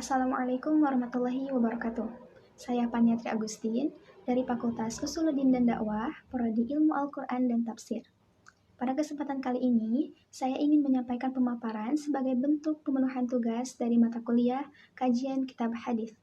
Assalamualaikum warahmatullahi wabarakatuh. Saya Paniatri Agustin dari Fakultas Usuluddin dan Dakwah, Prodi Ilmu Al-Quran dan Tafsir. Pada kesempatan kali ini, saya ingin menyampaikan pemaparan sebagai bentuk pemenuhan tugas dari mata kuliah Kajian Kitab Hadis.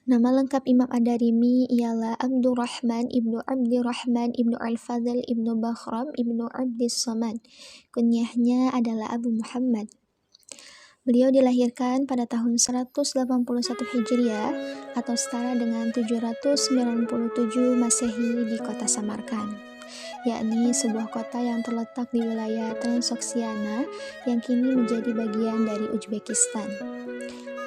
Nama lengkap Imam Ad-Darimi ialah Abdurrahman ibnu Abdirrahman ibnu Al-Fadl ibnu Bakhram ibnu Abdis Somad. Kunyahnya adalah Abu Muhammad. Beliau dilahirkan pada tahun 181 Hijriah atau setara dengan 797 Masehi di kota Samarkand, yakni sebuah kota yang terletak di wilayah Transoksiana yang kini menjadi bagian dari Uzbekistan.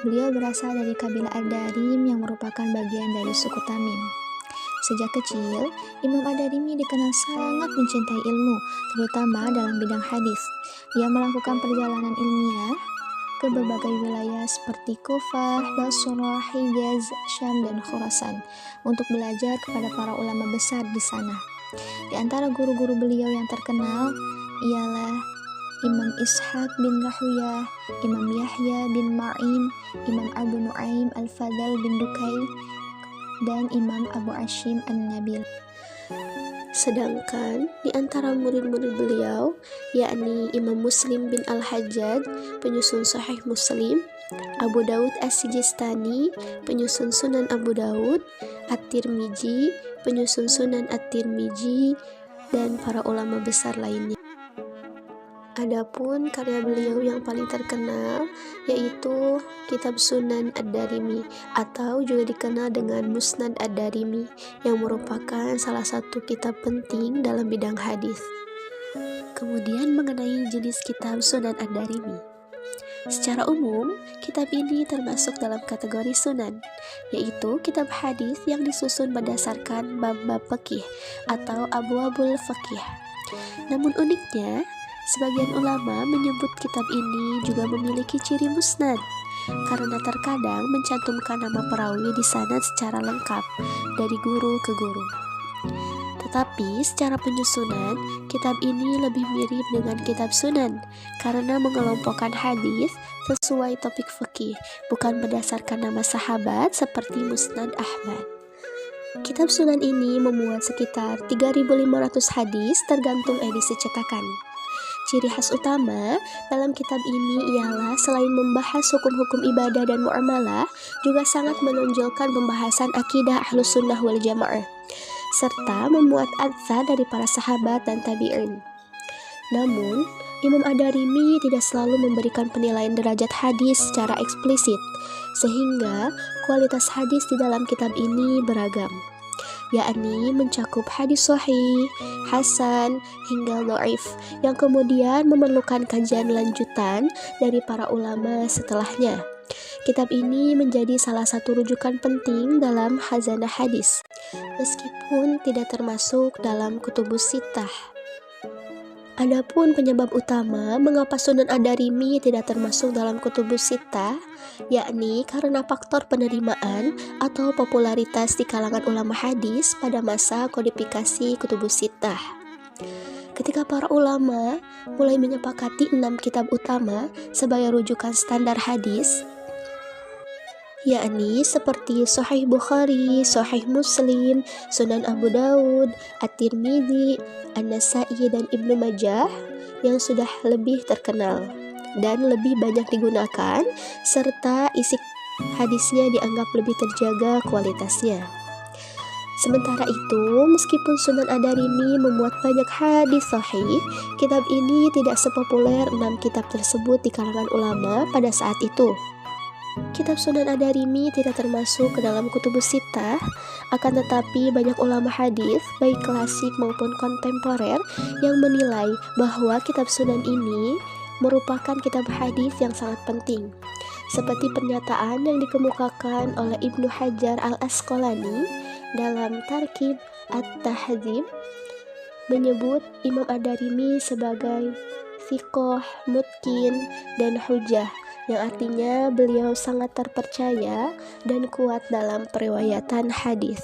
Beliau berasal dari kabilah Ad-Darim yang merupakan bagian dari suku Tamim. Sejak kecil, Imam Ad-Darimi dikenal sangat mencintai ilmu, terutama dalam bidang hadis. Ia melakukan perjalanan ilmiah ke berbagai wilayah seperti Kufah, Basrah, Hijaz, Syam, dan Khurasan untuk belajar kepada para ulama besar di sana. Di antara guru-guru beliau yang terkenal ialah Imam Ishaq bin Rahuyah, Imam Yahya bin Ma'in, Imam Abu Nu'aim Al-Fadl bin Dukai, dan Imam Abu Ashim An-Nabil. Sedangkan di antara murid-murid beliau, yakni Imam Muslim bin Al-Hajjaj, penyusun Sahih Muslim, Abu Daud As-Sijistani, penyusun Sunan Abu Daud, At-Tirmizi, penyusun Sunan At-Tirmizi, dan para ulama besar lainnya. Adapun karya beliau yang paling terkenal yaitu Kitab Sunan Ad-Darimi atau juga dikenal dengan Musnad Ad-Darimi yang merupakan salah satu kitab penting dalam bidang hadis. Kemudian mengenai jenis kitab Sunan Ad-Darimi. Secara umum, kitab ini termasuk dalam kategori sunan, yaitu kitab hadis yang disusun berdasarkan bab-bab fikih atau abwabul fikih. Namun uniknya, sebagian ulama menyebut kitab ini juga memiliki ciri musnad karena terkadang mencantumkan nama perawi di sanad secara lengkap dari guru ke guru. Tetapi secara penyusunan, kitab ini lebih mirip dengan kitab sunan karena mengelompokkan hadis sesuai topik fikih, bukan berdasarkan nama sahabat seperti Musnad Ahmad. Kitab sunan ini memuat sekitar 3.500 hadis tergantung edisi cetakan. Ciri khas utama dalam kitab ini ialah selain membahas hukum-hukum ibadah dan muamalah, juga sangat menonjolkan pembahasan akidah Ahlus Sunnah wal Jamaah, serta memuat atsar dari para sahabat dan tabi'in. Namun, Imam Ad-Darimi tidak selalu memberikan penilaian derajat hadis secara eksplisit, sehingga kualitas hadis di dalam kitab ini beragam, yakni mencakup hadis sahih, hasan, hingga dhaif yang kemudian memerlukan kajian lanjutan dari para ulama setelahnya. Kitab ini menjadi salah satu rujukan penting dalam khazanah hadis, meskipun tidak termasuk dalam kutubus sittah. Adapun penyebab utama mengapa Sunan Ad-Darimi tidak termasuk dalam kutubus sittah, yakni karena faktor penerimaan atau popularitas di kalangan ulama hadis pada masa kodifikasi kutubus sittah. Ketika para ulama mulai menyepakati 6 kitab utama sebagai rujukan standar hadis, yakni seperti Sahih Bukhari, Sahih Muslim, Sunan Abu Daud, At-Tirmidzi, An-Nasa'i, dan Ibnu Majah yang sudah lebih terkenal dan lebih banyak digunakan, serta isi hadisnya dianggap lebih terjaga kualitasnya. Sementara itu, meskipun Sunan Ad-Darimi memuat banyak hadis sahih, kitab ini tidak sepopuler 6 kitab tersebut di kalangan ulama pada saat itu. Kitab Sunan Ad-Darimi tidak termasuk ke dalam kutubus sittah, akan tetapi banyak ulama hadis, baik klasik maupun kontemporer, yang menilai bahwa kitab Sunan ini merupakan kitab hadis yang sangat penting. Seperti pernyataan yang dikemukakan oleh Ibnu Hajar Al-Asqalani dalam Tarkib At-Tahdzib, menyebut Imam Ad-Darimi sebagai thiqah, mutkin, dan hujah, yang artinya beliau sangat terpercaya dan kuat dalam periwayatan hadis.